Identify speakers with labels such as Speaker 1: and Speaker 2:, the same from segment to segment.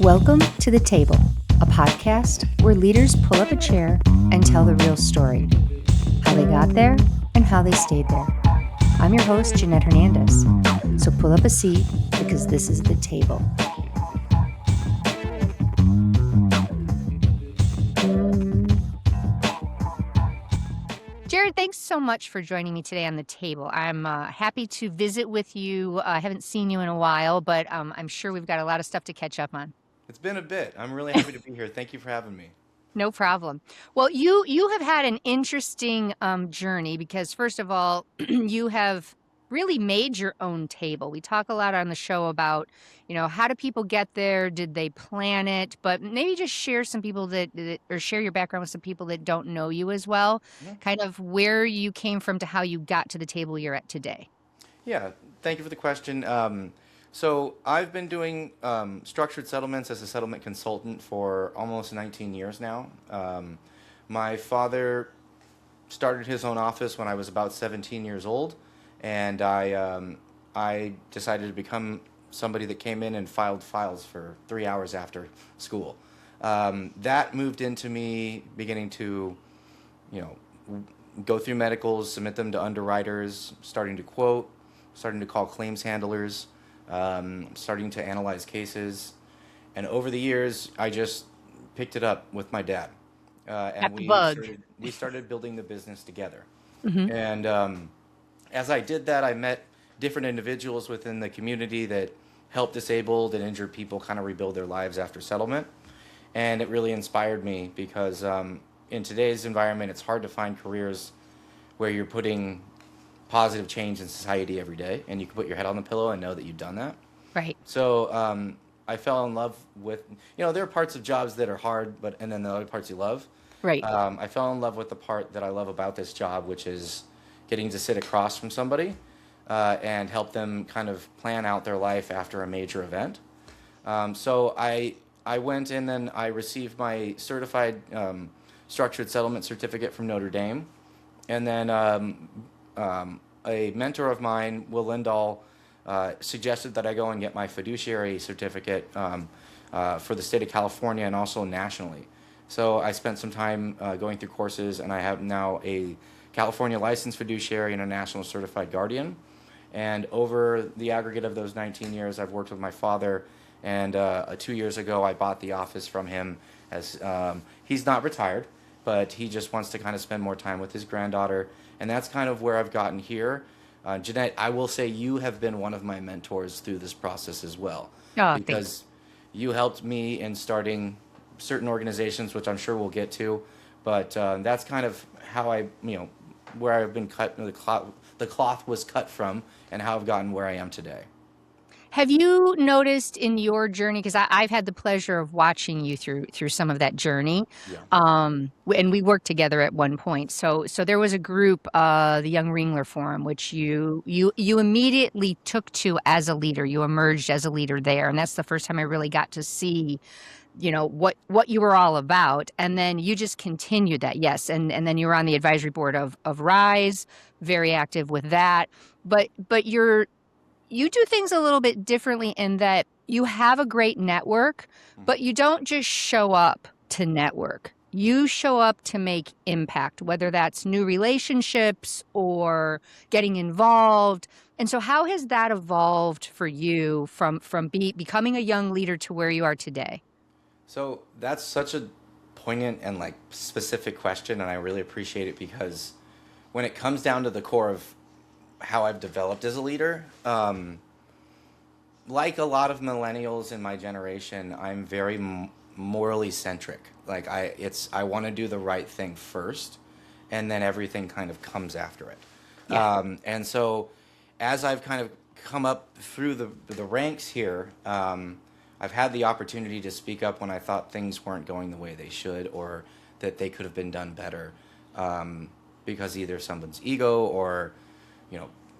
Speaker 1: Welcome to The Table, a podcast where leaders pull up a chair and tell the real story, how they got there and how they stayed there. I'm your host, Jeanette Hernandez. So pull up a seat because this is The Table. Jarrod, thanks so much for joining me today on The Table. I'm happy to visit with you. I haven't seen you in a while, but I'm sure we've got a lot of stuff to catch up on.
Speaker 2: It's been a bit. I'm really happy to be here. Thank you for having me.
Speaker 1: No problem. Well, you have had an interesting journey because first of all, you have really made your own table. We talk a lot on the show about, how do people get there? Did they plan it? But maybe just share some people or share your background with some people that don't know you as well,
Speaker 2: Mhm.
Speaker 1: kind of where you came from to how you got to the table you're at today.
Speaker 2: Yeah, thank you for the question. So I've been doing structured settlements as a settlement consultant for almost 19 years now. My father started his own office when I was about 17 years old, and I decided to become somebody that came in and filed files for 3 hours after school. That moved into me beginning to, you know, go through medicals, submit them to underwriters, starting to quote, starting to call claims handlers, starting to analyze cases. And over the years, I just picked it up with my dad. And
Speaker 1: Got the bug.
Speaker 2: we started building the business together.
Speaker 1: Hmm.
Speaker 2: And as I did that, I met different individuals within the community that help disabled and injured people kind of rebuild their lives after settlement. And it really inspired me because in today's environment, it's hard to find careers where you're putting positive change in society every day and you can put your head on the pillow and know that you've done that.
Speaker 1: Right.
Speaker 2: So I fell in love with, there are parts of jobs that are hard, and then the other parts you love.
Speaker 1: Right.
Speaker 2: I fell in love with the part that I love about this job, which is getting to sit across from somebody and help them kind of plan out their life after a major event. So I went and then I received my certified structured settlement certificate from Notre Dame. And then a mentor of mine, Will Lindahl, suggested that I go and get my fiduciary certificate for the state of California and also nationally. So I spent some time going through courses, and I have now a California licensed fiduciary and a national certified guardian. And over the aggregate of those 19 years, I've worked with my father, and 2 years ago, I bought the office from him as he's not retired, but he just wants to kind of spend more time with his granddaughter. And that's kind of where I've gotten here. Jeanette, I will say you have been one of my mentors through this process as well.
Speaker 1: Oh, thanks.
Speaker 2: Because you helped me in starting certain organizations, which I'm sure we'll get to. But that's kind of how where I've been cut, the cloth was cut from, and how I've gotten where I am today.
Speaker 1: Have you noticed in your journey, because I've had the pleasure of watching you through some of that journey,
Speaker 2: Yeah.
Speaker 1: And we worked together at one point. So there was a group, the Young Ringler Forum, which you immediately took to as a leader. You emerged as a leader there, and that's the first time I really got to see, what you were all about. And then you just continued that, yes, and then you were on the advisory board of Rise, very active with that. But you do things a little bit differently in that you have a great network, but you don't just show up to network. You show up to make impact, whether that's new relationships or getting involved. And so how has that evolved for you from becoming a young leader to where you are today?
Speaker 2: So that's such a poignant and specific question, and I really appreciate it because when it comes down to the core of how I've developed as a leader, like a lot of millennials in my generation, I'm very morally centric. I want to do the right thing first, and then everything kind of comes after it.
Speaker 1: Yeah.
Speaker 2: And so, as I've kind of come up through the ranks here, I've had the opportunity to speak up when I thought things weren't going the way they should, or that they could have been done better, because either someone's ego or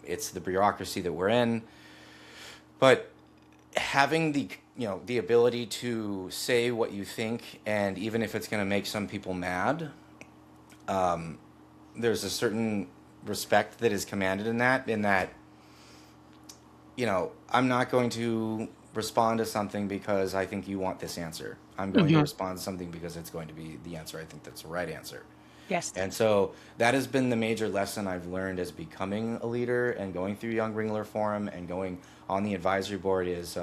Speaker 2: it's the bureaucracy that we're in. But having the ability to say what you think, and even if it's going to make some people mad, there's a certain respect that is commanded in that I'm not going to respond to something because I think you want this answer. I'm going to
Speaker 1: Hmm.
Speaker 2: respond to something because it's going to be the answer I think that's the right answer.
Speaker 1: Yes.
Speaker 2: And so that has been the major lesson I've learned as becoming a leader and going through Young Ringler Forum and going on the advisory board is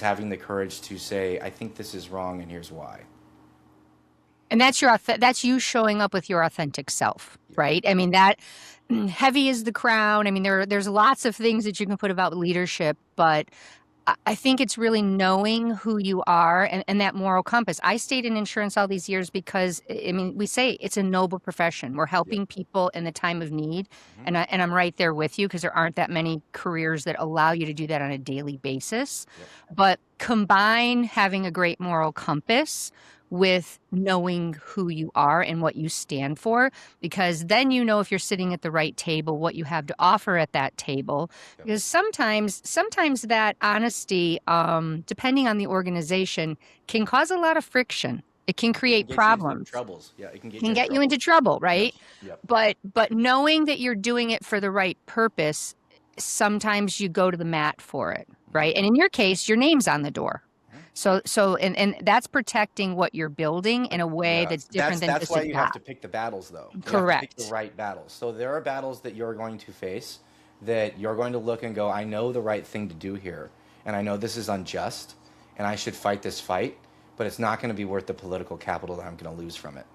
Speaker 2: having the courage to say, I think this is wrong and here's why.
Speaker 1: And that's you showing up with your authentic self,
Speaker 2: Yeah.
Speaker 1: right? I mean, that heavy is the crown. I mean, there's lots of things that you can put about leadership, but I think it's really knowing who you are and that moral compass. I stayed in insurance all these years because I mean, we say it's a noble profession. We're
Speaker 2: Yep.
Speaker 1: helping people in the time of need,
Speaker 2: Hmm.
Speaker 1: and I'm right there with you because there aren't that many careers that allow you to do that on a daily basis.
Speaker 2: Yep.
Speaker 1: But combine having a great moral compass with knowing who you are and what you stand for, because then you know if you're sitting at the right table, what you have to offer at that table.
Speaker 2: Yep.
Speaker 1: Because sometimes that honesty, depending on the organization, can cause a lot of friction. It can
Speaker 2: It can
Speaker 1: create
Speaker 2: get you into
Speaker 1: problems,
Speaker 2: troubles. Yeah, it can get you
Speaker 1: can
Speaker 2: in
Speaker 1: get you
Speaker 2: trouble.
Speaker 1: into trouble, right?
Speaker 2: Yes. Yep.
Speaker 1: But knowing that you're doing it for the right purpose, sometimes you go to the mat for it,
Speaker 2: Hmm.
Speaker 1: right? And in your case, your name's on the door.
Speaker 2: Hmm.
Speaker 1: So that's protecting what you're building in a way
Speaker 2: Yeah,
Speaker 1: that's
Speaker 2: that's
Speaker 1: different than
Speaker 2: that's
Speaker 1: just a
Speaker 2: why you have
Speaker 1: job.
Speaker 2: to pick the battles, though. You have to pick the
Speaker 1: Correct.
Speaker 2: right battles. So there are battles that you're going to face that you're going to look and go, I know the right thing to do here, and I know this is unjust, and I should fight this fight, but it's not going to be worth the political capital that I'm going to lose from it.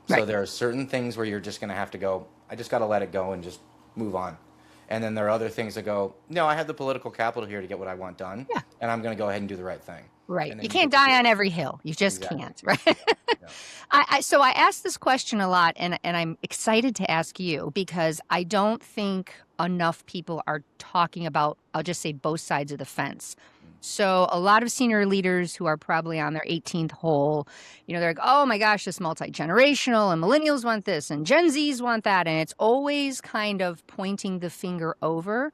Speaker 2: So
Speaker 1: Right.
Speaker 2: there are certain things where you're just going to have to go, I just got to let it go and just move on. And then there are other things that go, no, I have the political capital here to get what I want done,
Speaker 1: Yeah.
Speaker 2: and I'm going to go ahead and do the right thing.
Speaker 1: Right.
Speaker 2: And then
Speaker 1: You
Speaker 2: you
Speaker 1: can't
Speaker 2: get to do
Speaker 1: die on
Speaker 2: it.
Speaker 1: every hill. You just
Speaker 2: Exactly.
Speaker 1: can't, right?
Speaker 2: Yeah. Yeah.
Speaker 1: So I ask this question a lot, and I'm excited to ask you because I don't think enough people are talking about, I'll just say, both sides of the fence.
Speaker 2: Mm.
Speaker 1: So a lot of senior leaders who are probably on their 18th hole, they're like, oh my gosh, this multi-generational and millennials want this and Gen Zs want that. And it's always kind of pointing the finger over.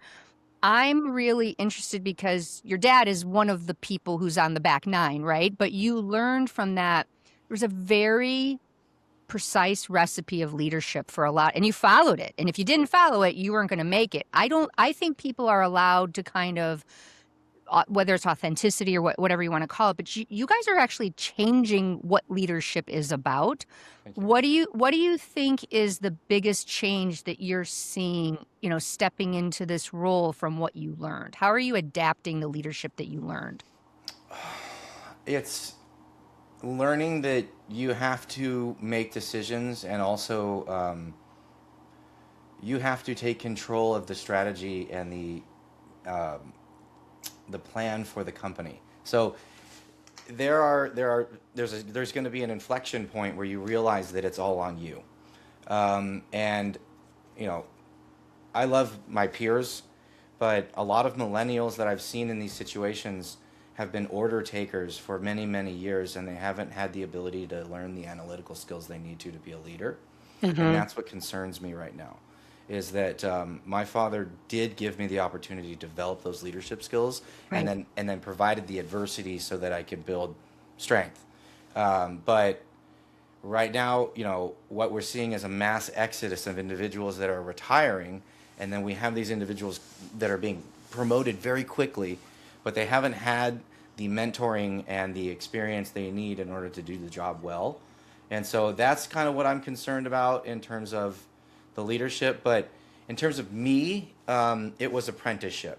Speaker 1: I'm really interested because your dad is one of the people who's on the back nine, right? But you learned from that. There's a very precise recipe of leadership for a lot, and you followed it. And if you didn't follow it, you weren't going to make it. I think people are allowed to kind of, whether it's authenticity or whatever you want to call it, but you guys are actually changing what leadership is about.
Speaker 2: Thank you.
Speaker 1: What do you think is the biggest change that you're seeing, stepping into this role from what you learned? How are you adapting the leadership that you learned?
Speaker 2: It's learning that you have to make decisions and also you have to take control of the strategy and the plan for the company. So there's going to be an inflection point where you realize that it's all on you. And you know, I love my peers, but a lot of millennials that I've seen in these situations have been order takers for many, many years, and they haven't had the ability to learn the analytical skills they need to be a leader. And
Speaker 1: Mm-hmm.
Speaker 2: that's what concerns me right now, is that my father did give me the opportunity to develop those leadership skills,
Speaker 1: Right.
Speaker 2: and then provided the adversity so that I could build strength. But right now, you know, what we're seeing is a mass exodus of individuals that are retiring, and then we have these individuals that are being promoted very quickly, but they haven't had the mentoring and the experience they need in order to do the job well. And so that's kind of what I'm concerned about in terms of the leadership. But in terms of me, it was apprenticeship.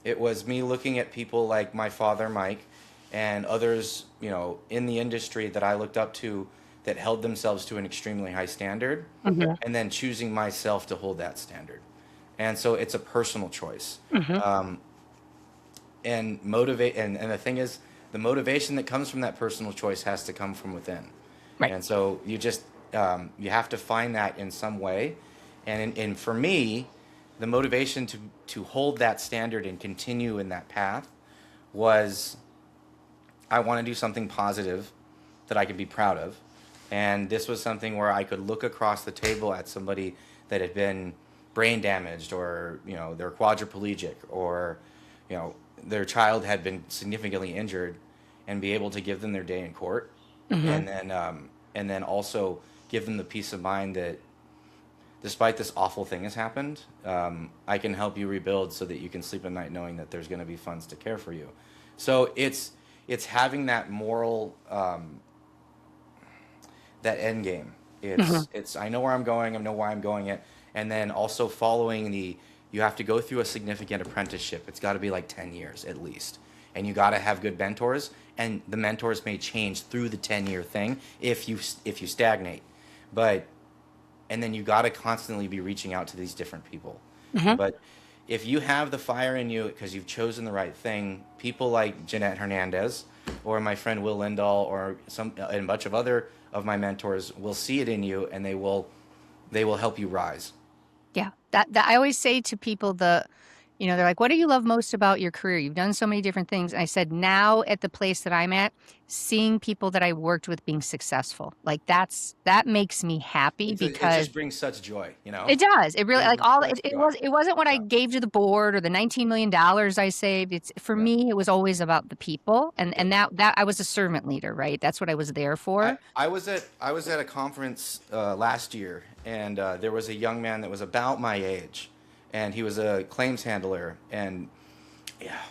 Speaker 2: It was me looking at people like my father, Mike, and others, you know, in the industry that I looked up to that held themselves to an extremely high standard,
Speaker 1: Mm-hmm.
Speaker 2: and then choosing myself to hold that standard. And so it's a personal choice.
Speaker 1: Mm-hmm.
Speaker 2: And motivate, and the thing is, the motivation that comes from that personal choice has to come from within.
Speaker 1: Right.
Speaker 2: And so you just you have to find that in some way. And for me, the motivation to hold that standard and continue in that path was, I want to do something positive that I could be proud of. And this was something where I could look across the table at somebody that had been brain damaged, or, you know, they're quadriplegic, or, you know, their child had been significantly injured, and be able to give them their day in court.
Speaker 1: Mm-hmm.
Speaker 2: And then also give them the peace of mind that despite this awful thing has happened, I can help you rebuild so that you can sleep at night knowing that there's going to be funds to care for you. So it's having that moral that end game.
Speaker 1: Mhm.
Speaker 2: It's I know where I'm going, I know why I'm going it, and then also following the you have to go through a significant apprenticeship. It's got to be like 10 years at least. And you got to have good mentors, and the mentors may change through the 10-year thing if you stagnate. But and then you got to constantly be reaching out to these different people.
Speaker 1: Mhm.
Speaker 2: But if you have the fire in you because you've chosen the right thing, people like Jeanette Hernandez or my friend Will Lindahl or some and a bunch of other of my mentors will see it in you, and they will help you rise.
Speaker 1: Yeah, that I always say to people they're like, "What do you love most about your career? You've done so many different things." And I said, "Now at the place that I'm at, seeing people that I worked with being successful, like that makes me happy
Speaker 2: It
Speaker 1: because
Speaker 2: just brings such joy, you know.
Speaker 1: it does. It really
Speaker 2: Brings
Speaker 1: like
Speaker 2: me
Speaker 1: all
Speaker 2: such
Speaker 1: it
Speaker 2: joy.
Speaker 1: was. It wasn't what I
Speaker 2: Yeah,
Speaker 1: gave to the board or the $19 million I saved. It's for
Speaker 2: yeah,
Speaker 1: me. It was always about the people, and
Speaker 2: yep.
Speaker 1: and that I was a servant leader, right? That's what I was there for.
Speaker 2: I was at a conference last year, and there was a young man that was about my age, and he was a claims handler, and yeah,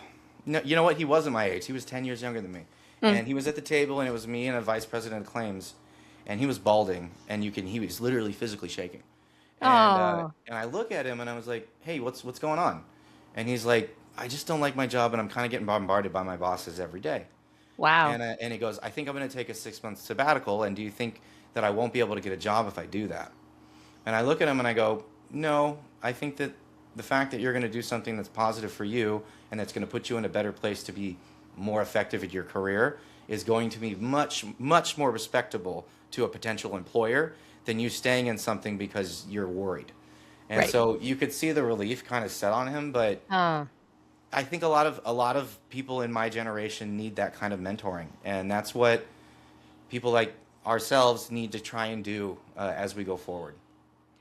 Speaker 2: no, you know what? He wasn't my age. He was 10 years younger than me,
Speaker 1: Mm.
Speaker 2: and he was at the table, and it was me and a vice president of claims, and he was balding, and he was literally physically shaking,
Speaker 1: Oh,
Speaker 2: and I look at him, and I was like, hey, what's going on? And he's like, I just don't like my job, and I'm kind of getting bombarded by my bosses every day.
Speaker 1: wow.
Speaker 2: And he goes, I think I'm going to take a 6 month sabbatical. And do you think that I won't be able to get a job if I do that? And I look at him and I go, no, I think that the fact that you're going to do something that's positive for you and that's going to put you in a better place to be more effective at your career is going to be much, much more respectable to a potential employer than you staying in something because you're worried. And
Speaker 1: Right.
Speaker 2: so you could see the relief kind of set on him, but
Speaker 1: Oh.
Speaker 2: I think a lot of people in my generation need that kind of mentoring, and that's what people like ourselves need to try and do as we go forward.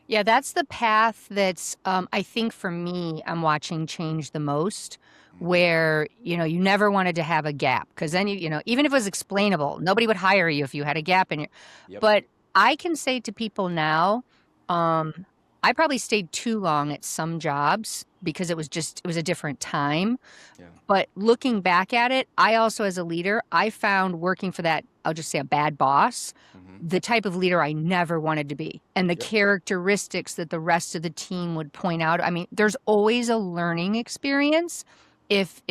Speaker 1: Yeah, that's the path that's, I think for me, I'm watching change the most,
Speaker 2: Mhm.
Speaker 1: where, you never wanted to have a gap because then even if it was explainable, nobody would hire you if you had a gap in your,
Speaker 2: Yep.
Speaker 1: but I can say to people now, um, I probably stayed too long at some jobs because it was a different time.
Speaker 2: Yeah.
Speaker 1: But looking back at it, I also, as a leader, I found working for that, I'll just say a bad boss,
Speaker 2: Hmm.
Speaker 1: the type of leader I never wanted to be. And the
Speaker 2: Yep.
Speaker 1: characteristics that the rest of the team would point out. I mean, there's always a learning experience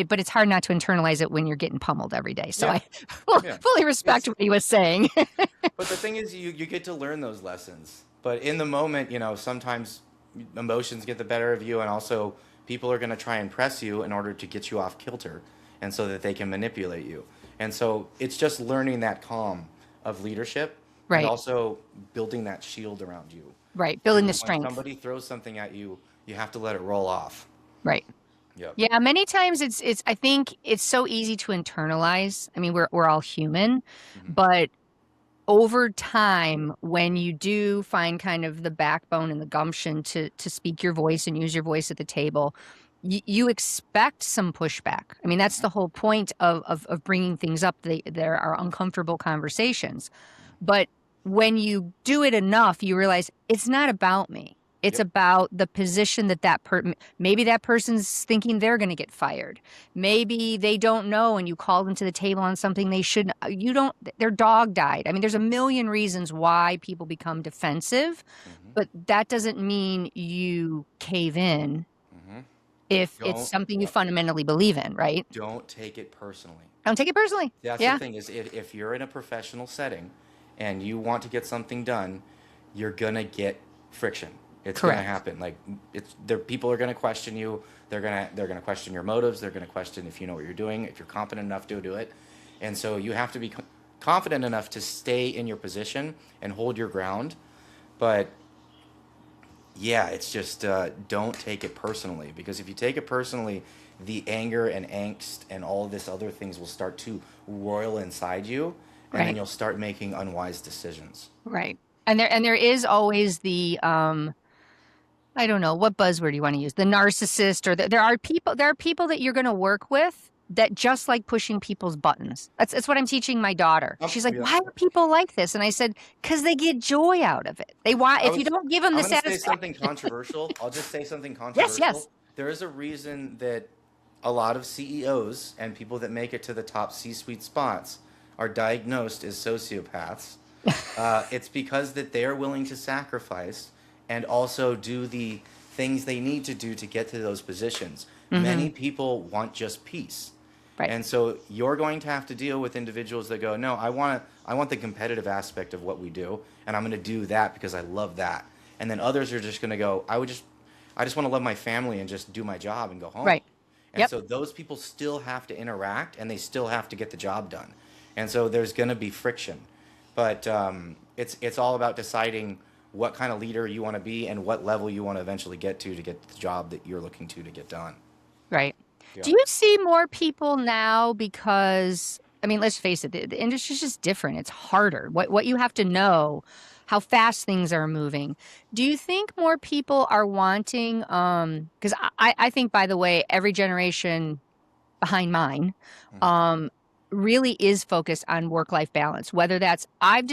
Speaker 1: but it's hard not to internalize it when you're getting pummeled every day. So
Speaker 2: Yeah.
Speaker 1: I
Speaker 2: Yeah.
Speaker 1: fully respect
Speaker 2: It's
Speaker 1: what he was saying.
Speaker 2: but the thing is, you get to learn those lessons. But in the moment, sometimes emotions get the better of you, and also people are going to try and press you in order to get you off kilter, and so that they can manipulate you. And so it's just learning that calm of leadership, and
Speaker 1: Right,
Speaker 2: also building that shield around you.
Speaker 1: right.
Speaker 2: So
Speaker 1: Building the
Speaker 2: that when
Speaker 1: strength.
Speaker 2: somebody throws something at you, you have to let it roll off.
Speaker 1: Right.
Speaker 2: Yep.
Speaker 1: Yeah, many times it's I think it's so easy to internalize. I mean, we're all human,
Speaker 2: Hmm.
Speaker 1: but over time, when you do find kind of the backbone and the gumption to speak your voice and use your voice at the table, you expect some pushback. I mean, that's
Speaker 2: Hmm.
Speaker 1: the whole point of bringing things up. There are uncomfortable conversations, but when you do it enough, you realize it's not about me. It's
Speaker 2: Yep.
Speaker 1: about the position maybe that person's thinking they're going to get fired. Maybe they don't know and you call them to the table on something they shouldn't. You don't, their dog died. I mean, there's a million reasons why people become defensive,
Speaker 2: Hmm.
Speaker 1: but that doesn't mean you cave in
Speaker 2: Hmm.
Speaker 1: if it's
Speaker 2: Don't.
Speaker 1: something you
Speaker 2: Yep.
Speaker 1: fundamentally believe in, right?
Speaker 2: Don't take it personally.
Speaker 1: Don't take it personally.
Speaker 2: That's the
Speaker 1: Yeah,
Speaker 2: thing is if you're in a professional setting and you want to get something done, you're gonna get friction. It's gonna
Speaker 1: correct.
Speaker 2: happen. Like it's there people are gonna question you. They're gonna question your motives. They're gonna question if you know what you're doing, if you're competent enough to do it. And so you have to be confident enough to stay in your position and hold your ground. But yeah, it's just don't take it personally because if you take it personally, the anger and angst and all this other things will start to roil inside you, and then
Speaker 1: Right,
Speaker 2: you'll start making unwise decisions.
Speaker 1: right. And there is always the I don't know what buzzword do you want to use. The narcissist or there are people that you're going to work with that just like pushing people's buttons. That's what I'm teaching my daughter. She's like,
Speaker 2: Yeah,
Speaker 1: "Why are people like this?" And I said, "Cuz they get joy out of it. They want
Speaker 2: I
Speaker 1: if you
Speaker 2: was.
Speaker 1: don't give them
Speaker 2: I'm
Speaker 1: the
Speaker 2: gonna say something
Speaker 1: satisfaction."
Speaker 2: controversial. I'll just say something
Speaker 1: Yes,
Speaker 2: controversial.
Speaker 1: yes.
Speaker 2: There is a reason that a lot of CEOs and people that make it to the top C-suite spots are diagnosed as sociopaths, it's because that they are willing to sacrifice and also do the things they need to do to get to those positions.
Speaker 1: Mm-hmm.
Speaker 2: Many people want just peace.
Speaker 1: Right.
Speaker 2: And so you're going to have to deal with individuals that go, no, I want the competitive aspect of what we do, and I'm going to do that because I love that. And then others are just going to go, I just want to love my family and just do my job and go home.
Speaker 1: Right.
Speaker 2: And
Speaker 1: Yep.
Speaker 2: so those people still have to interact and they still have to get the job done. And so there's going to be friction. But it's all about deciding what kind of leader you want to be and what level you want to eventually get to get the job that you're looking to get done.
Speaker 1: Right.
Speaker 2: Yeah.
Speaker 1: Do you see more people now because, I mean, let's face it, the industry's just different. It's harder. What you have to know, how fast things are moving. Do you think more people are wanting, because I think, by the way, every generation behind mine,
Speaker 2: Mhm.
Speaker 1: um, really is focused on work-life balance. Whether that's I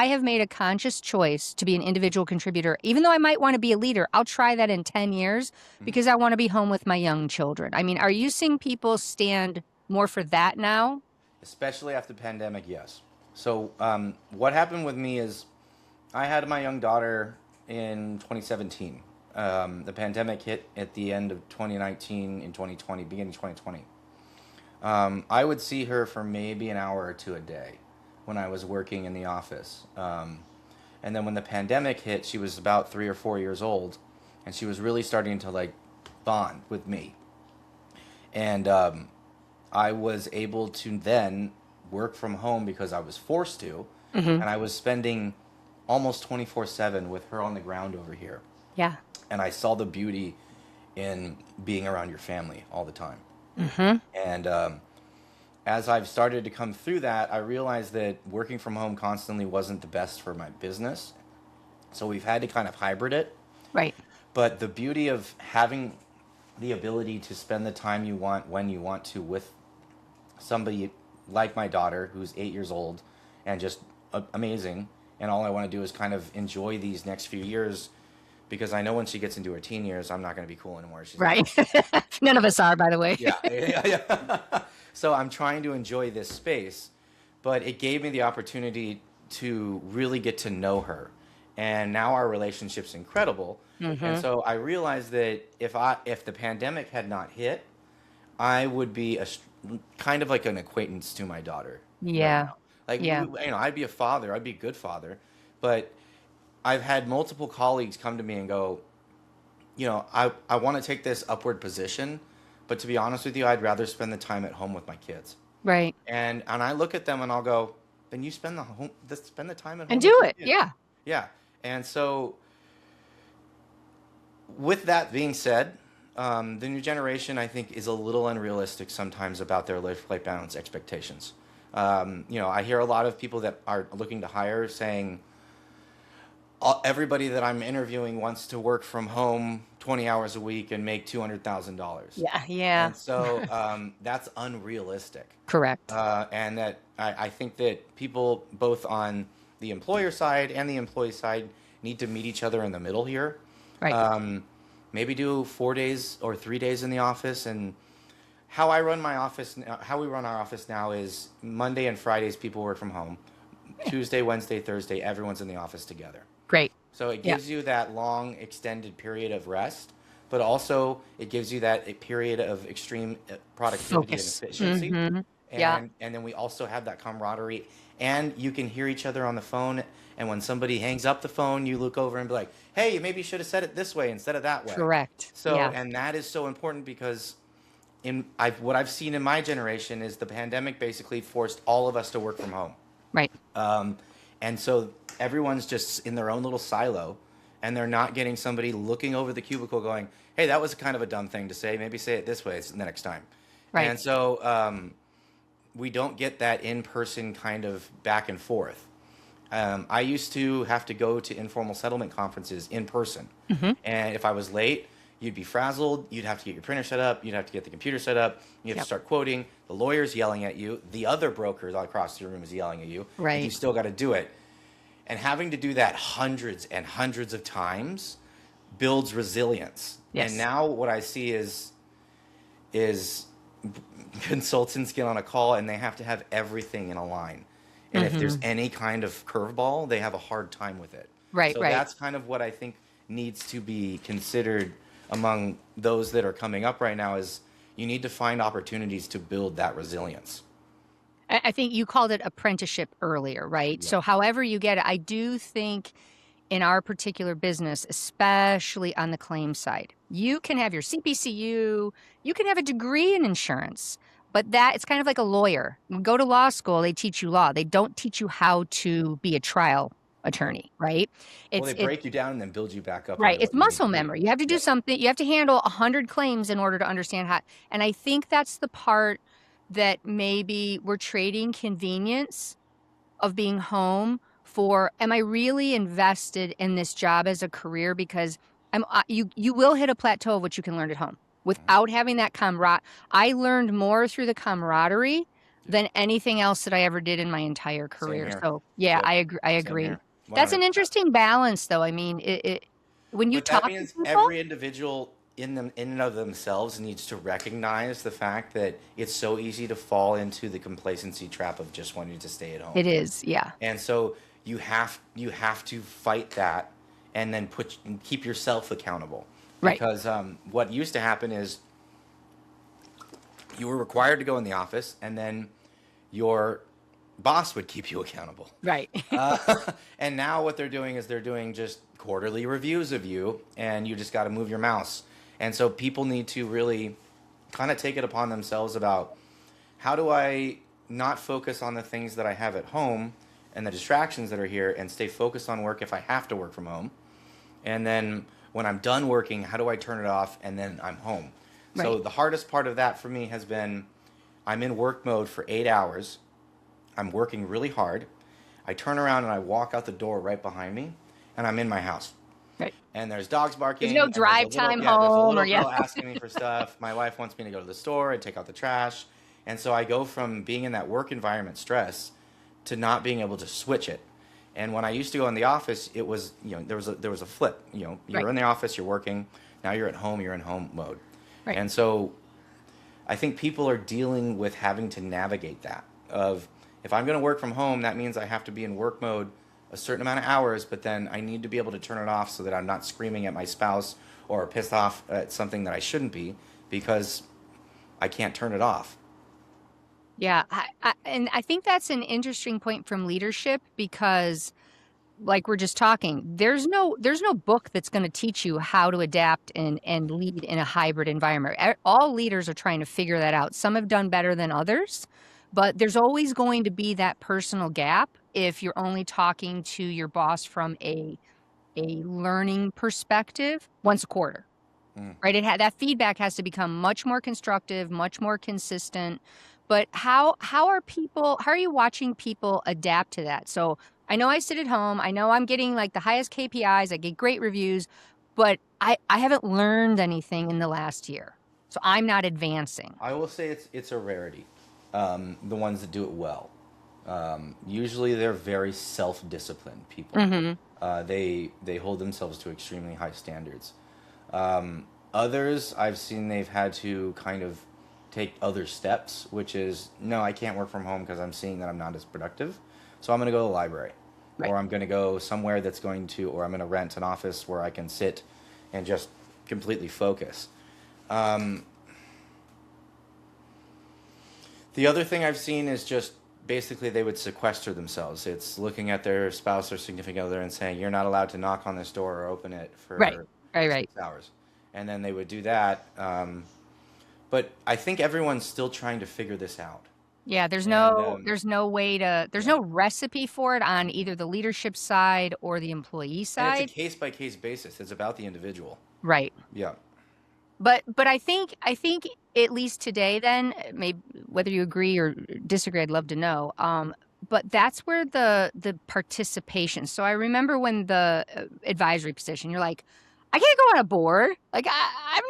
Speaker 1: have made a conscious choice to be an individual contributor, even though I might want to be a leader. I'll try that in 10 years
Speaker 2: Mhm.
Speaker 1: because I want to be home with my young children. I mean, are you seeing people stand more for that now?
Speaker 2: Especially after the pandemic, yes. So what happened with me is I had my young daughter in 2017. The pandemic hit at the end of 2019 in 2020, beginning of 2020. I would see her for maybe an hour or two a day when I was working in the office. And then when the pandemic hit, she was about 3 or 4 years old, and she was really starting to like bond with me. And I was able to then work from home because I was forced to,
Speaker 1: Hmm.
Speaker 2: and I was spending almost 24/7 with her on the ground over here.
Speaker 1: Yeah.
Speaker 2: And I saw the beauty in being around your family all the time.
Speaker 1: Hmm.
Speaker 2: And as I've started to come through that, I realized that working from home constantly wasn't the best for my business. So we've had to kind of hybrid it.
Speaker 1: Right.
Speaker 2: But the beauty of having the ability to spend the time you want when you want to with somebody like my daughter, who's 8 years old and just amazing. And all I want to do is kind of enjoy these next few years because I know when she gets into her teen years, I'm not going to be cool anymore. She's
Speaker 1: Right. None of us are, by the way.
Speaker 2: yeah, yeah. So I'm trying to enjoy this space, but it gave me the opportunity to really get to know her, and now our relationship's incredible. And
Speaker 1: Hmm.
Speaker 2: so I realized that if the pandemic had not hit, I would be kind of like an acquaintance to my daughter right
Speaker 1: Yeah.
Speaker 2: now. Like
Speaker 1: Yeah.
Speaker 2: I'd be a father, I'd be a good father, but I've had multiple colleagues come to me and go, I want to take this upward position, but to be honest with you, I'd rather spend the time at home with my kids.
Speaker 1: Right.
Speaker 2: And I look at them and I'll go, then you spend the time at
Speaker 1: And
Speaker 2: home with
Speaker 1: do
Speaker 2: your
Speaker 1: it.
Speaker 2: kids.
Speaker 1: Yeah.
Speaker 2: Yeah. And so with that being said, the new generation I think is a little unrealistic sometimes about their life balance expectations. I hear a lot of people that are looking to hire saying, everybody that I'm interviewing wants to work from home 20 hours a week and make $200,000.
Speaker 1: Yeah. Yeah.
Speaker 2: And so that's unrealistic.
Speaker 1: Correct.
Speaker 2: And that I think that people both on the employer side and the employee side need to meet each other in the middle here.
Speaker 1: Right.
Speaker 2: Maybe do 4 days or 3 days in the office. And how I run my office, how we run our office now is Monday and Fridays people work from home. Tuesday, Wednesday, Thursday, everyone's in the office together.
Speaker 1: Great.
Speaker 2: So it
Speaker 1: Yeah.
Speaker 2: gives you that long, extended period of rest, but also it gives you that period of extreme productivity and
Speaker 1: Focus.
Speaker 2: efficiency.
Speaker 1: Hmm. Yeah.
Speaker 2: And then we also have that camaraderie, and you can hear each other on the phone. And when somebody hangs up the phone, you look over and be like, "Hey, you maybe should have said it this way instead of that way."
Speaker 1: Correct.
Speaker 2: So,
Speaker 1: Yeah.
Speaker 2: and that is so important because what I've seen in my generation is the pandemic basically forced all of us to work from home.
Speaker 1: Right.
Speaker 2: And so everyone's just in their own little silo, and they're not getting somebody looking over the cubicle going, "Hey, that was kind of a dumb thing to say. Maybe say it this way the next time."
Speaker 1: Right.
Speaker 2: And so we don't get that in-person kind of back and forth. I used to have to go to informal settlement conferences in person.
Speaker 1: Hmm.
Speaker 2: And if I was late, you'd be frazzled. You'd have to get your printer set up. You'd have to get the computer set up. You have
Speaker 1: Yep.
Speaker 2: to start quoting. The lawyer's yelling at you. The other broker across the room is yelling at you.
Speaker 1: Right.
Speaker 2: And you still got to do it. And having to do that hundreds and hundreds of times builds resilience.
Speaker 1: Yes.
Speaker 2: And now what I see is consultants get on a call and they have to have everything in a line. And if there's
Speaker 1: Hmm.
Speaker 2: any kind of curveball, they have a hard time with it.
Speaker 1: Right,
Speaker 2: So
Speaker 1: right.
Speaker 2: that's kind of what I think needs to be considered among those that are coming up right now is you need to find opportunities to build that resilience.
Speaker 1: I think you called it apprenticeship earlier, right?
Speaker 2: Yep.
Speaker 1: So however you get it, I do think in our particular business, especially on the claim side, you can have your CPCU, you can have a degree in insurance, but that it's kind of like a lawyer. You go to law school, they teach you law. They don't teach you how to be a trial
Speaker 2: Nope.
Speaker 1: attorney, right?
Speaker 2: Well, they
Speaker 1: It's
Speaker 2: break you down and then build you back up
Speaker 1: right.
Speaker 2: into
Speaker 1: It's
Speaker 2: what you need
Speaker 1: muscle
Speaker 2: to be.
Speaker 1: memory. You have to do
Speaker 2: Yep.
Speaker 1: something. You have to handle 100 claims in order to understand how. And I think that's the part that maybe we're trading convenience of being home for, am I really invested in this job as a career? Because you will hit a plateau of what you can learn at home
Speaker 2: Mhm.
Speaker 1: without having that camaraderie. I learned more through the camaraderie
Speaker 2: Yep.
Speaker 1: than anything else that I ever did in my entire
Speaker 2: Same
Speaker 1: career.
Speaker 2: here.
Speaker 1: So yeah,
Speaker 2: Yep.
Speaker 1: I agree. I
Speaker 2: Same
Speaker 1: agree.
Speaker 2: here.
Speaker 1: That's an
Speaker 2: 100%.
Speaker 1: interesting balance, though. I mean, when you
Speaker 2: But that
Speaker 1: talk to
Speaker 2: means
Speaker 1: people,
Speaker 2: every individual in and of themselves needs to recognize the fact that it's so easy to fall into the complacency trap of just wanting to stay at home.
Speaker 1: it is, yeah,
Speaker 2: And so you have to fight that and then keep yourself accountable
Speaker 1: right,
Speaker 2: because what used to happen is you were required to go in the office and then your boss would keep you accountable.
Speaker 1: right.
Speaker 2: And now what they're doing is they're doing just quarterly reviews of you, and you just got to move your mouse. And so people need to really kind of take it upon themselves about how do I not focus on the things that I have at home and the distractions that are here and stay focused on work if I have to work from home. And then when I'm done working, how do I turn it off and then I'm home? So
Speaker 1: Right.
Speaker 2: the hardest part of that for me has been I'm in work mode for 8 hours. I'm working really hard. I turn around and I walk out the door right behind me, and I'm in my house.
Speaker 1: Right.
Speaker 2: And there's dogs
Speaker 1: There's no
Speaker 2: barking, and
Speaker 1: drive time
Speaker 2: there's a
Speaker 1: home, or
Speaker 2: little
Speaker 1: yeah.
Speaker 2: girl asking me for stuff. My wife wants me to go to the store and take out the trash, and so I go from being in that work environment stress to not being able to switch it. And when I used to go in the office, it was there was a flip.
Speaker 1: Right.
Speaker 2: You're in the office, you're working. Now you're at home, you're in home mode,
Speaker 1: Right.
Speaker 2: and so I think people are dealing with having to navigate that of if I'm going to work from home, that means I have to be in work mode a certain amount of hours, but then I need to be able to turn it off so that I'm not screaming at my spouse or pissed off at something that I shouldn't be because I can't turn it off.
Speaker 1: Yeah, and I think that's an interesting point from leadership because, like we're just talking, there's no book that's going to teach you how to adapt and lead in a hybrid environment. All leaders are trying to figure that out. Some have done better than others, but there's always going to be that personal gap if you're only talking to your boss from a learning perspective once a quarter.
Speaker 2: Mm.
Speaker 1: Right? That feedback has to become much more constructive, much more consistent. But how are you watching people adapt to that? So I know I sit at home. I know I'm getting like the highest KPIs. I get great reviews, but I haven't learned anything in the last year. So I'm not advancing.
Speaker 2: I will say it's a rarity. The ones that do it well. Usually they're very self-disciplined people.
Speaker 1: Hmm.
Speaker 2: They hold themselves to extremely high standards. Others, I've seen they've had to kind of take other steps, which is no, I can't work from home because I'm seeing that I'm not as productive. So I'm going to go to the library,
Speaker 1: Right.
Speaker 2: or I'm going to go somewhere that's going to, or I'm going to rent an office where I can sit and just completely focus. Um, the other thing I've seen is just basically they would sequester themselves. It's looking at their spouse or significant other and saying, "You're not allowed to knock on this door or open it
Speaker 1: Right.
Speaker 2: for
Speaker 1: Right. Right.
Speaker 2: 6 hours," and then they would do that. But I think everyone's still trying to figure this out.
Speaker 1: Yeah, there's
Speaker 2: And
Speaker 1: no there's no way to there's
Speaker 2: yeah,
Speaker 1: no recipe for it on either the leadership side or the employee
Speaker 2: and it's a
Speaker 1: side.
Speaker 2: case by case basis. It's about the individual.
Speaker 1: Right.
Speaker 2: Yeah.
Speaker 1: But I think at least today then, maybe whether you agree or disagree, I'd love to know. But that's where the participation. So I remember when the advisory position, you're like, I can't go on a board. Like I've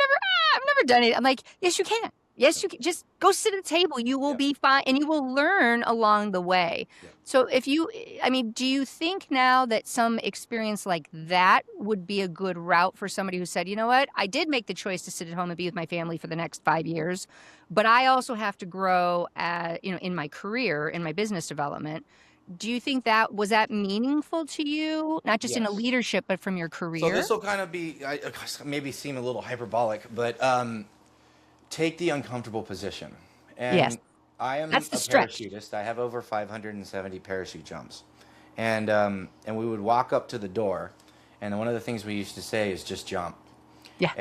Speaker 1: never done it. I'm like, yes, you can. Yes,
Speaker 2: So,
Speaker 1: you can just go sit at the table. You will
Speaker 2: yeah,
Speaker 1: be fine and you will learn along the way.
Speaker 2: yeah,
Speaker 1: So if you, I mean, do you think now that some experience like that would be a good route for somebody who said, you know what, I did make the choice to sit at home and be with my family for the next 5 years, but I also have to grow in my career, in my business development. Do you think that was that meaningful to you, not just in a
Speaker 2: yes.
Speaker 1: leadership, but from your
Speaker 2: So
Speaker 1: career?
Speaker 2: this will kind of be, maybe seem a little hyperbolic, but take the uncomfortable position.
Speaker 1: Yes,
Speaker 2: And I am
Speaker 1: that's the
Speaker 2: a
Speaker 1: stretch.
Speaker 2: parachutist. I have over 570 parachute jumps, and we would walk up to the door, and one of the things we used to say is just jump.
Speaker 1: Yeah.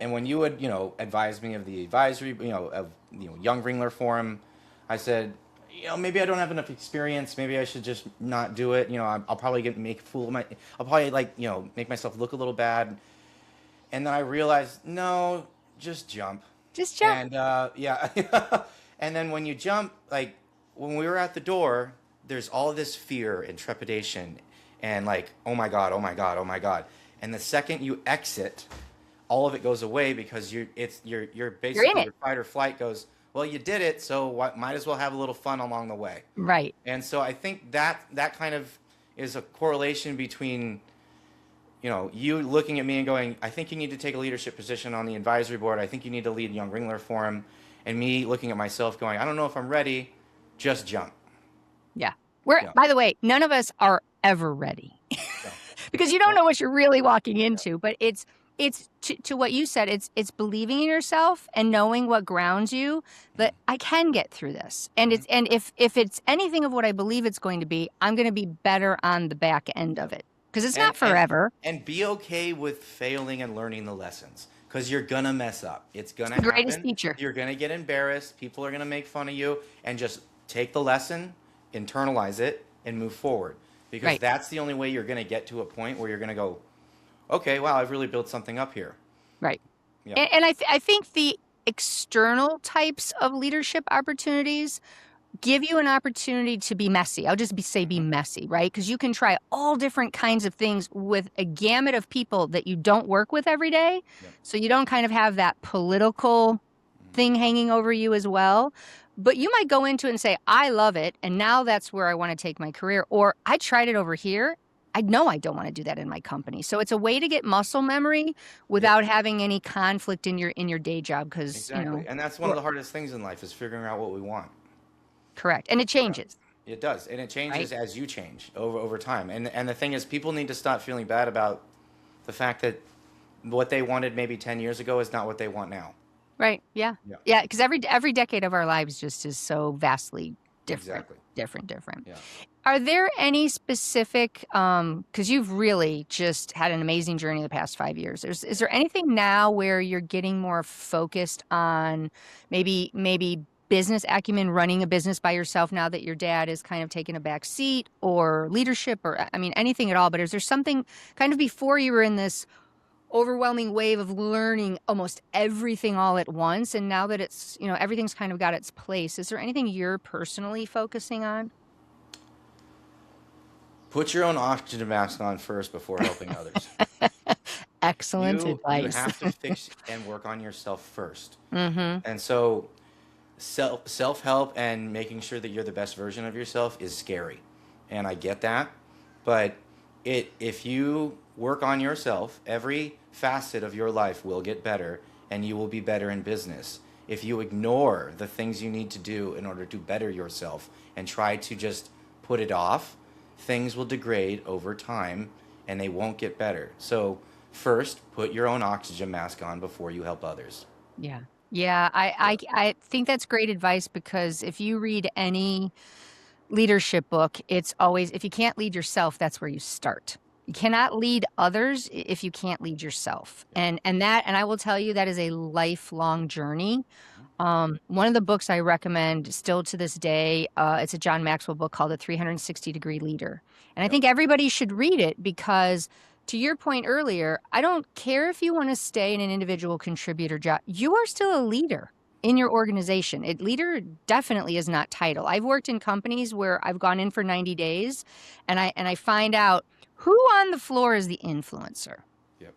Speaker 2: And when you would advise me of the advisory of Young Ringler Forum, I said, maybe I don't have enough experience. Maybe I should just not do it. I'll probably make a fool of my. I'll probably make myself look a little bad. And then I realized, no, just jump.
Speaker 1: Just jump.
Speaker 2: And yeah, and then when you jump, like when we were at the door, there's all this fear and trepidation, and like, oh my god, oh my god, oh my god. And the second you exit, all of it goes away because you're
Speaker 1: You're in
Speaker 2: basically
Speaker 1: it.
Speaker 2: your fight or flight goes. Well, you did it, so might as well have a little fun along the way.
Speaker 1: Right.
Speaker 2: And so I think that kind of is a correlation between you looking at me and going, I think you need to take a leadership position on the advisory board. I think you need to lead Young Ringler Forum. And me looking at myself going, I don't know if I'm ready. Just jump.
Speaker 1: Yeah.
Speaker 2: Yeah.
Speaker 1: By the way, none of us are ever ready
Speaker 2: Yeah.
Speaker 1: because you don't
Speaker 2: Yeah.
Speaker 1: know what you're really walking
Speaker 2: Yeah.
Speaker 1: into, but it's to what you said, it's believing in yourself and knowing what grounds you that I can get through this. And
Speaker 2: Mhm.
Speaker 1: and if it's anything of what I believe it's going to be, I'm going to be better on the back end of
Speaker 2: Yep.
Speaker 1: it because it's
Speaker 2: And
Speaker 1: not
Speaker 2: and
Speaker 1: forever.
Speaker 2: and be okay with failing and learning the lessons because you're gonna mess up. It's
Speaker 1: It's
Speaker 2: gonna
Speaker 1: the greatest
Speaker 2: happen.
Speaker 1: teacher.
Speaker 2: You're gonna get embarrassed. People are gonna make fun of you, and just take the lesson, internalize it, and move forward. Because
Speaker 1: Right.
Speaker 2: that's the only way you're gonna get to a point where you're gonna go, okay, wow, I've really built something up here.
Speaker 1: Right.
Speaker 2: Yeah.
Speaker 1: And I think the external types of leadership opportunities give you an opportunity to be messy. I'll just say be
Speaker 2: Mhm.
Speaker 1: messy, right? Because you can try all different kinds of things with a gamut of people that you don't work with every day.
Speaker 2: Yep.
Speaker 1: So you don't kind of have that political
Speaker 2: Mhm.
Speaker 1: thing hanging over you as well. But you might go into it and say, I love it. And now that's where I want to take my career. Or I tried it over here. I know I don't want to do that in my company. So it's a way to get muscle memory
Speaker 2: Yep.
Speaker 1: without having any conflict in your day job. Because,
Speaker 2: Exactly. And that's one of the hardest things in life is figuring out what we want.
Speaker 1: correct. And it
Speaker 2: Yeah.
Speaker 1: changes,
Speaker 2: It does, and it
Speaker 1: right?
Speaker 2: changes as you change over time. And the thing is, people need to stop feeling bad about the fact that what they wanted maybe 10 years ago is not what they want now.
Speaker 1: Right. Yeah.
Speaker 2: Yeah,
Speaker 1: Yeah. Because every decade of our lives just is so vastly different,
Speaker 2: exactly.
Speaker 1: different.
Speaker 2: Yeah.
Speaker 1: Are there any specific, because you've really just had an amazing journey the past 5 years. Is there anything now where you're getting more focused on maybe business acumen, running a business by yourself now that your dad is kind of taking a back seat, or leadership, or I mean anything at all? But is there something kind of before you were in this overwhelming wave of learning almost everything all at once, and now that it's everything's kind of got its place, is there anything you're personally focusing on?
Speaker 2: Put your own oxygen mask on first before helping others.
Speaker 1: Excellent
Speaker 2: You
Speaker 1: advice.
Speaker 2: have to fix and work on yourself first.
Speaker 1: Mm-hmm.
Speaker 2: And so self help and making sure that you're the best version of yourself is scary, and I get that. But if you work on yourself, every facet of your life will get better, and you will be better in business. If you ignore the things you need to do in order to better yourself and try to just put it off, things will degrade over time, and they won't get better. So first, put your own oxygen mask on before you help others.
Speaker 1: Yeah. Yeah,
Speaker 2: Yeah.
Speaker 1: I think that's great advice because if you read any leadership book, it's always if you can't lead yourself, that's where you start. You cannot lead others if you can't lead yourself.
Speaker 2: Yeah.
Speaker 1: And I will tell you that is a lifelong journey.
Speaker 2: Mhm.
Speaker 1: One of the books I recommend still to this day, it's a John Maxwell book called The 360-Degree Leader. And I
Speaker 2: Yep.
Speaker 1: think everybody should read it because, to your point earlier, I don't care if you want to stay in an individual contributor job, you are still a leader in your organization. Leader definitely is not title. I've worked in companies where I've gone in for 90 days and I find out who on the floor is the influencer.
Speaker 2: Yep.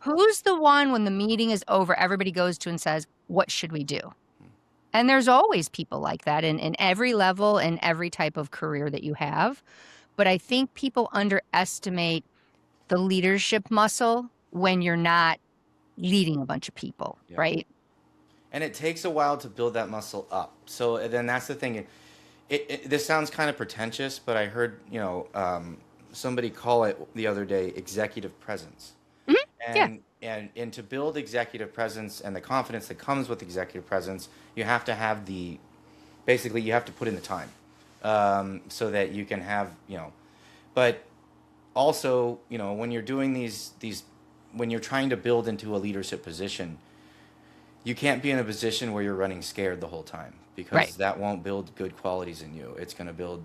Speaker 1: Who's the one when the meeting is over, everybody goes to and says, what should we do? And there's always people like that in every level and every type of career that you have. But I think people underestimate the leadership muscle when you're not leading a bunch of people,
Speaker 2: Yeah.
Speaker 1: right?
Speaker 2: And it takes a while to build that muscle up. So then that's the thing. This sounds kind of pretentious, but I heard, somebody call it the other day executive presence.
Speaker 1: Mhm. Yeah,
Speaker 2: And to build executive presence and the confidence that comes with executive presence, you have to have basically you have to put in the time, so that you can have, but also, when you're doing when you're trying to build into a leadership position, you can't be in a position where you're running scared the whole time, because
Speaker 1: right,
Speaker 2: that won't build good qualities in you. It's going to build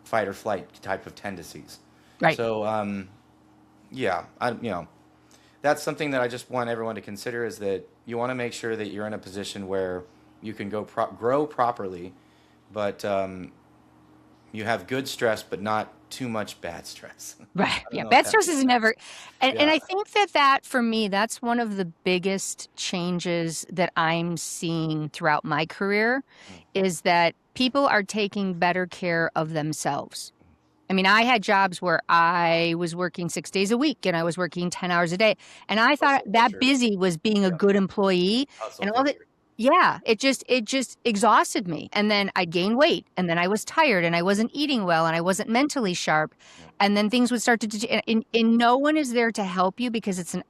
Speaker 2: fight or flight type of tendencies.
Speaker 1: right.
Speaker 2: So, yeah, that's something that I just want everyone to consider, is that you want to make sure that you're in a position where you can grow properly, but you have good stress, but not too much bad stress.
Speaker 1: Right.
Speaker 2: I don't
Speaker 1: Yeah.
Speaker 2: know if
Speaker 1: Bad
Speaker 2: that
Speaker 1: stress
Speaker 2: makes
Speaker 1: is
Speaker 2: sense.
Speaker 1: never, and
Speaker 2: Yeah.
Speaker 1: I think that for me, that's one of the biggest changes that I'm seeing throughout my career
Speaker 2: Mm.
Speaker 1: is that people are taking better care of themselves. I mean, I had jobs where I was working 6 days a week and I was working 10 hours a day. And I thought
Speaker 2: Hustle
Speaker 1: that
Speaker 2: culture.
Speaker 1: busy was being a
Speaker 2: Yep.
Speaker 1: good employee
Speaker 2: Hustle
Speaker 1: and all that.
Speaker 2: culture.
Speaker 1: Yeah, it just exhausted me. And then I'd gain weight and then I was tired and I wasn't eating well and I wasn't mentally sharp.
Speaker 2: Yep.
Speaker 1: And then things would start to, and no one is there to help you because it's an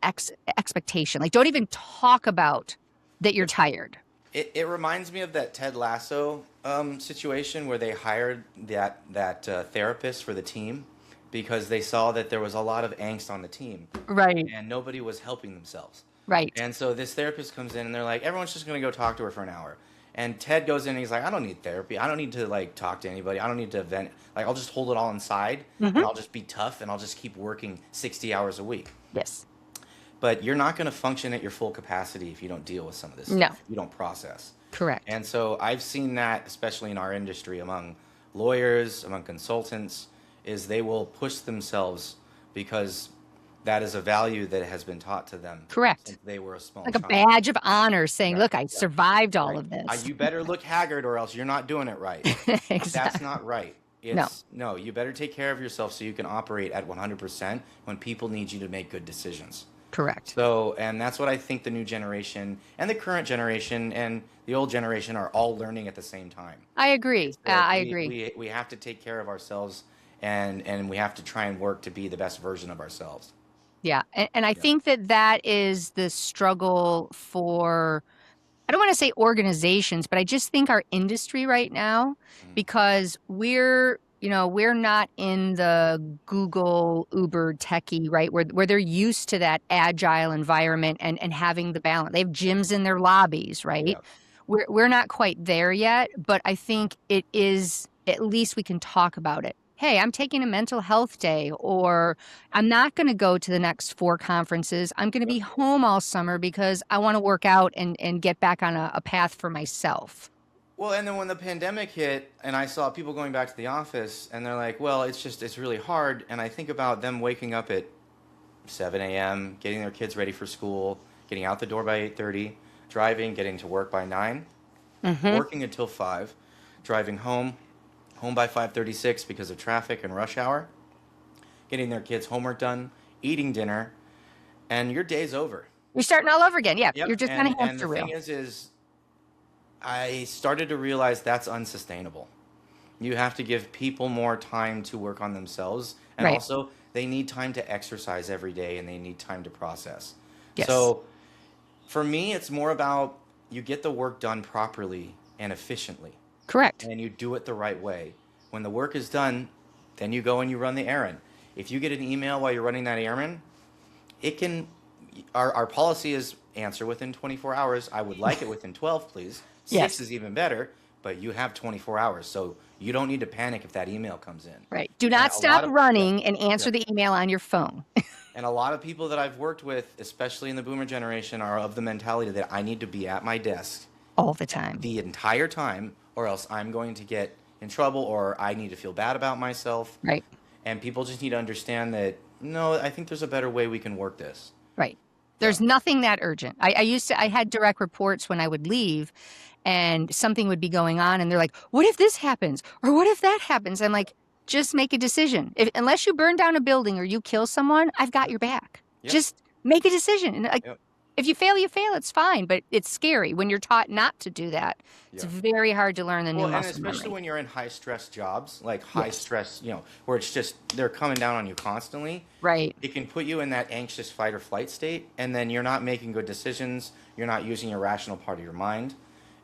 Speaker 1: expectation. Like, don't even talk about that you're
Speaker 2: Yep.
Speaker 1: tired.
Speaker 2: It reminds me of that Ted Lasso situation where they hired that therapist for the team because they saw that there was a lot of angst on the team
Speaker 1: Right.
Speaker 2: and nobody was helping themselves.
Speaker 1: Right.
Speaker 2: And so this therapist comes in and they're like, everyone's just going to go talk to her for an hour. And Ted goes in and he's like, I don't need therapy. I don't need to like talk to anybody. I don't need to vent. Like, I'll just hold it all inside
Speaker 1: Hmm.
Speaker 2: and I'll just be tough and I'll just keep working 60 hours a week.
Speaker 1: Yes.
Speaker 2: But you're not going to function at your full capacity if you don't deal with some of this
Speaker 1: No.
Speaker 2: stuff. You don't process.
Speaker 1: Correct.
Speaker 2: And so I've seen that, especially in our industry, among lawyers, among consultants, is they will push themselves because that is a value that has been taught to them
Speaker 1: Correct.
Speaker 2: since they were a small
Speaker 1: Like a
Speaker 2: child.
Speaker 1: badge of honor saying,
Speaker 2: Right.
Speaker 1: look, I
Speaker 2: Right.
Speaker 1: survived all
Speaker 2: Right.
Speaker 1: of this.
Speaker 2: You better look haggard or else you're not doing it right. That's
Speaker 1: Exactly.
Speaker 2: not right.
Speaker 1: No,
Speaker 2: No, you better take care of yourself so you can operate at 100% when people need you to make good decisions.
Speaker 1: correct.
Speaker 2: So, and that's what I think the new generation and the current generation and the old generation are all learning at the same time.
Speaker 1: I agree.
Speaker 2: Is that
Speaker 1: I
Speaker 2: we,
Speaker 1: agree.
Speaker 2: we, we have to take care of ourselves and we have to try and work to be the best version of ourselves.
Speaker 1: Yeah. And I
Speaker 2: Yeah.
Speaker 1: think that is the struggle for, I don't want to say organizations, but I just think our industry right now,
Speaker 2: Mm.
Speaker 1: because we're not in the Google, Uber techie, right? Where they're used to that agile environment and having the balance. They have gyms in their lobbies, right?
Speaker 2: Yeah.
Speaker 1: We're not quite there yet, but I think it is, at least we can talk about it. Hey, I'm taking a mental health day, or I'm not going to go to the next 4 conferences. I'm going to be
Speaker 2: Yep.
Speaker 1: home all summer because I want to work out and get back on a path for myself.
Speaker 2: Well, and then when the pandemic hit and I saw people going back to the office and they're like, well, it's really hard. And I think about them waking up at 7 a.m., getting their kids ready for school, getting out the door by 8:30, driving, getting to work by 9,
Speaker 1: Hmm.
Speaker 2: working until 5, driving home by 5:36 because of traffic and rush hour, getting their kids' homework done, eating dinner, and your day's over.
Speaker 1: You're starting all over again. Yeah,
Speaker 2: Yep.
Speaker 1: you're just on a
Speaker 2: And the
Speaker 1: hamster
Speaker 2: thing
Speaker 1: wheel.
Speaker 2: is I started to realize that's unsustainable. You have to give people more time to work on themselves, and
Speaker 1: Right.
Speaker 2: also they need time to exercise every day and they need time to process.
Speaker 1: Yes.
Speaker 2: So for me, it's more about you get the work done properly and efficiently,
Speaker 1: Correct.
Speaker 2: and you do it the right way. When the work is done, then you go and you run the errand. If you get an email while you're running that errand, it can, our policy is answer within 24 hours. I would like it within 12, please. 6
Speaker 1: Yes.
Speaker 2: is even better, but you have 24 hours. So you don't need to panic if that email comes in.
Speaker 1: Right. Do
Speaker 2: And
Speaker 1: not
Speaker 2: a
Speaker 1: stop
Speaker 2: lot of, yeah,
Speaker 1: running and
Speaker 2: yeah.
Speaker 1: answer the email on your phone.
Speaker 2: And a lot of people that I've worked with, especially in the boomer generation, are of the mentality that I need to be at my desk
Speaker 1: All the time.
Speaker 2: the entire time or else I'm going to get in trouble or I need to feel bad about myself.
Speaker 1: Right.
Speaker 2: And people just need to understand that, no, I think there's a better way we can work this.
Speaker 1: Right.
Speaker 2: Yeah.
Speaker 1: There's nothing that urgent. I had direct reports when I would leave and something would be going on and they're like, what if this happens? Or what if that happens? I'm like, just make a decision. Unless you burn down a building or you kill someone, I've got your back.
Speaker 2: Yep.
Speaker 1: Just make a decision. And like,
Speaker 2: Yep.
Speaker 1: if you fail, you fail. It's fine. But it's scary when you're taught not to do that. It's
Speaker 2: Yeah.
Speaker 1: very hard to learn the new
Speaker 2: Well, and
Speaker 1: muscle
Speaker 2: especially
Speaker 1: memory.
Speaker 2: when you're in high stress jobs, like high
Speaker 1: Yes.
Speaker 2: stress, where it's just they're coming down on you constantly,
Speaker 1: Right.
Speaker 2: it can put you in that anxious fight or flight state, and then you're not making good decisions. You're not using your rational part of your mind,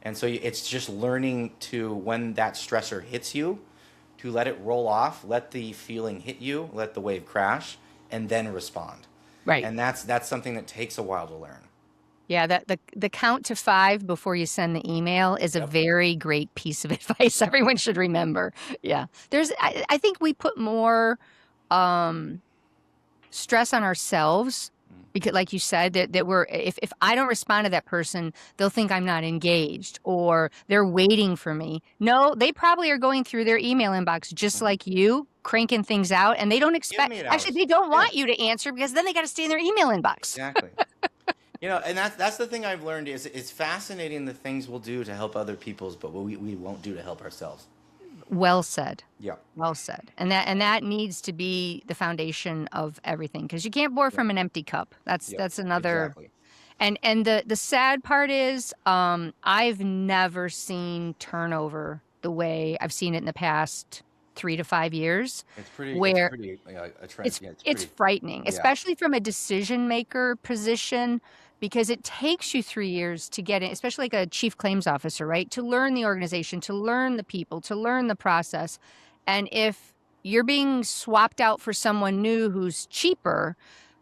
Speaker 2: and so it's just learning to when that stressor hits you, to let it roll off, let the feeling hit you, let the wave crash, and then respond.
Speaker 1: Right.
Speaker 2: And that's something that takes a while to learn.
Speaker 1: Yeah, the count to 5 before you send the email is a
Speaker 2: Yep.
Speaker 1: very great piece of advice everyone should remember. Yeah. I think we put more um, stress on ourselves because, like you said, that if I don't respond to that person, they'll think I'm not engaged or they're waiting for me. No, they probably are going through their email inbox just like you, cranking things out, and they don't
Speaker 2: Give them
Speaker 1: expect,
Speaker 2: 8 hours.
Speaker 1: actually, they don't
Speaker 2: Yeah,
Speaker 1: want you to answer because then they got to stay in their email inbox.
Speaker 2: exactly. And that's the thing I've learned is it's fascinating the things we'll do to help other people's, but we won't do to help ourselves.
Speaker 1: Well said.
Speaker 2: Yeah.
Speaker 1: Well said. And that needs to be the foundation of everything because you can't pour
Speaker 2: Yep.
Speaker 1: from an empty cup.
Speaker 2: Yep.
Speaker 1: That's another.
Speaker 2: Exactly.
Speaker 1: And the sad part is I've never seen turnover the way I've seen it in the past 3 to 5 years,
Speaker 2: It's
Speaker 1: where
Speaker 2: pretty a trend. Yeah, it's
Speaker 1: it's
Speaker 2: pretty.
Speaker 1: frightening,
Speaker 2: Yeah.
Speaker 1: especially from a decision maker position, because it takes you 3 years to get in, especially like a chief claims officer, right? To learn the organization, to learn the people, to learn the process. And if you're being swapped out for someone new who's cheaper,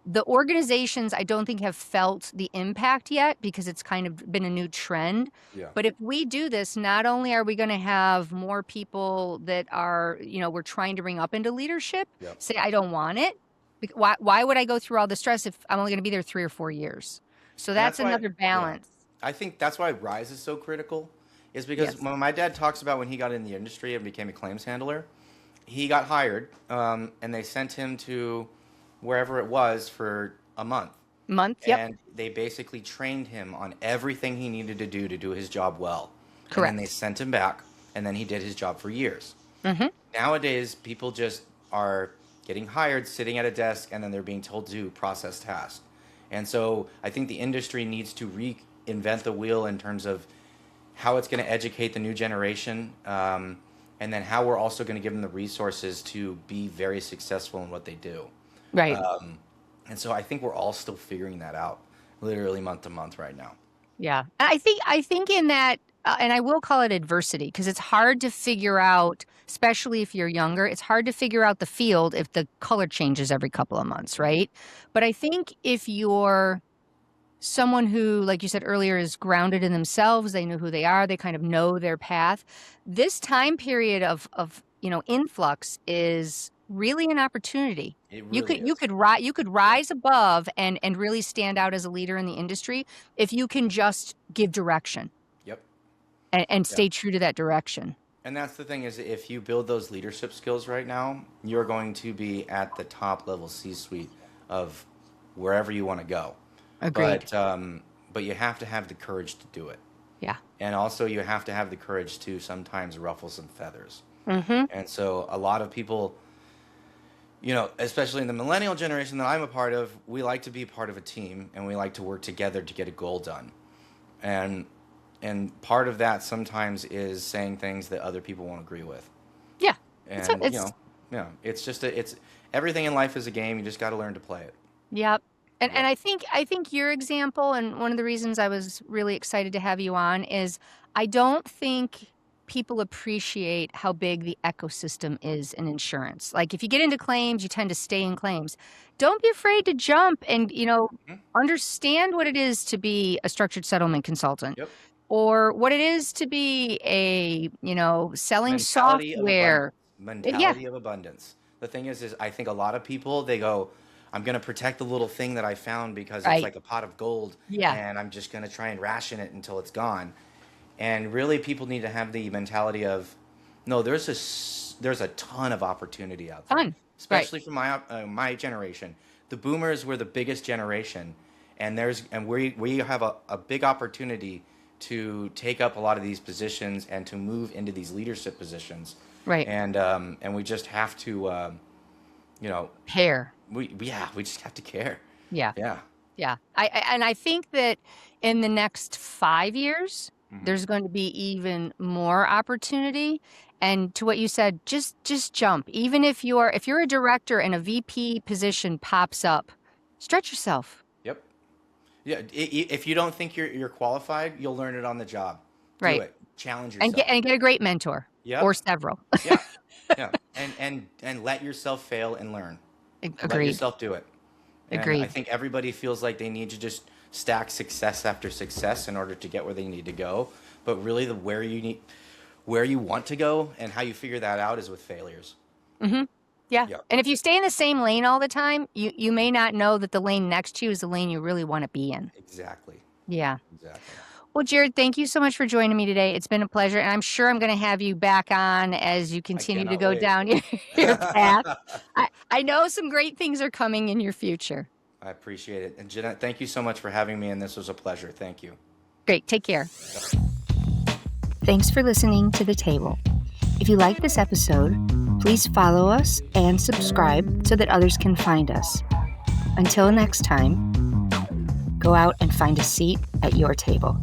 Speaker 1: the organizations I don't think have felt the impact yet because it's kind of been a new trend.
Speaker 2: Yeah.
Speaker 1: But if we do this, not only are we going to have more people that are, we're trying to bring up into leadership,
Speaker 2: Yep.
Speaker 1: say, I don't want it. Why would I go through all the stress if I'm only going to be there 3 or 4 years? So
Speaker 2: And
Speaker 1: that's
Speaker 2: that's why.
Speaker 1: another
Speaker 2: Yeah.
Speaker 1: balance.
Speaker 2: I think that's why Rise is so critical, is because
Speaker 1: Yes.
Speaker 2: when my dad talks about when he got in the industry and became a claims handler, he got hired, and they sent him to wherever it was for a month.
Speaker 1: Month. Yep.
Speaker 2: And they basically trained him on everything he needed to do his job well. And then they
Speaker 1: Correct.
Speaker 2: sent him back, and then he did his job for years.
Speaker 1: Hmm.
Speaker 2: Nowadays, people just are getting hired, sitting at a desk, and then they're being told to process tasks. And so I think the industry needs to reinvent the wheel in terms of how it's going to educate the new generation, and then how we're also going to give them the resources to be very successful in what they do.
Speaker 1: Right.
Speaker 2: And so I think we're all still figuring that out, literally month to month right now.
Speaker 1: Yeah. And I think in that, and I will call it adversity because it's hard to figure out, especially if you're younger, it's hard to figure out the field if the color changes every couple of months, right? But I think if you're someone who, like you said earlier, is grounded in themselves, they know who they are, they kind of know their path. This time period of influx is really an opportunity.
Speaker 2: It
Speaker 1: You
Speaker 2: really
Speaker 1: could you
Speaker 2: is.
Speaker 1: could rise you could
Speaker 2: Yeah.
Speaker 1: rise above and really stand out as a leader in the industry if you can just give direction
Speaker 2: Yep.
Speaker 1: and
Speaker 2: Yeah.
Speaker 1: stay true to that direction.
Speaker 2: And that's the thing is if you build those leadership skills right now, you're going to be at the top level C-suite of wherever you want to go.
Speaker 1: Agreed.
Speaker 2: But you have to have the courage to do it.
Speaker 1: Yeah.
Speaker 2: And also you have to have the courage to sometimes ruffle some feathers.
Speaker 1: Mm-hmm.
Speaker 2: And so a lot of people, especially in the millennial generation that I'm a part of, we like to be part of a team and we like to work together to get a goal done. And part of that sometimes is saying things that other people won't agree with.
Speaker 1: Yeah.
Speaker 2: And
Speaker 1: It's
Speaker 2: it's just it's everything in life is a game. You just got to learn to play it.
Speaker 1: Yep. And
Speaker 2: Yeah.
Speaker 1: and I think your example and one of the reasons I was really excited to have you on is I don't think people appreciate how big the ecosystem is in insurance. Like if you get into claims, you tend to stay in claims. Don't be afraid to jump and,
Speaker 2: Mhm.
Speaker 1: understand what it is to be a structured settlement consultant
Speaker 2: Yep.
Speaker 1: or what it is to be a, selling
Speaker 2: Mentality of abundance.
Speaker 1: software. Yeah,
Speaker 2: Mentality of abundance. The thing is I think a lot of people they go, I'm gonna protect the little thing that I found because it's
Speaker 1: right.
Speaker 2: like a pot of gold,
Speaker 1: Yeah.
Speaker 2: and I'm just gonna try and ration it until it's gone. And really, people need to have the mentality of, no, there's a ton of opportunity out there,
Speaker 1: Fun. Right.
Speaker 2: especially for my generation. The boomers were the biggest generation, And we have a big opportunity to take up a lot of these positions and to move into these leadership positions.
Speaker 1: Right.
Speaker 2: And we just have to,
Speaker 1: Hair.
Speaker 2: we just have to care.
Speaker 1: Yeah.
Speaker 2: Yeah.
Speaker 1: Yeah. I think that in the next 5 years, there's going to be even more opportunity. And to what you said, just jump. Even if you're a director and a VP position pops up, stretch yourself.
Speaker 2: Yep. Yeah. If you don't think you're qualified, you'll learn it on the job.
Speaker 1: Right.
Speaker 2: Do it. Challenge
Speaker 1: And
Speaker 2: yourself.
Speaker 1: get a great mentor.
Speaker 2: Yep.
Speaker 1: Or several.
Speaker 2: Yeah. Yeah. And let yourself fail and learn. Let
Speaker 1: Agreed.
Speaker 2: yourself do it. And
Speaker 1: Agreed.
Speaker 2: I think everybody feels like they need to just stack success after success in order to get where they need to go. But really, where you want to go and how you figure that out is with failures.
Speaker 1: Mm-hmm. Yeah.
Speaker 2: Yep.
Speaker 1: And if you stay in the same lane all the time, you may not know that the lane next to you is the lane you really want to be in.
Speaker 2: Exactly.
Speaker 1: Yeah.
Speaker 2: Exactly.
Speaker 1: Well, Jarrod, thank you so much for joining me today. It's been a pleasure, and I'm sure I'm going to have you back on as you continue to
Speaker 2: cannot
Speaker 1: go
Speaker 2: wait.
Speaker 1: down your path. I know some great things are coming in your future.
Speaker 2: I appreciate it. And Jeanette, thank you so much for having me, and this was a pleasure. Thank you.
Speaker 1: Great. Take care. Thanks for listening to The Table. If you like this episode, please follow us and subscribe so that others can find us. Until next time, go out and find a seat at your table.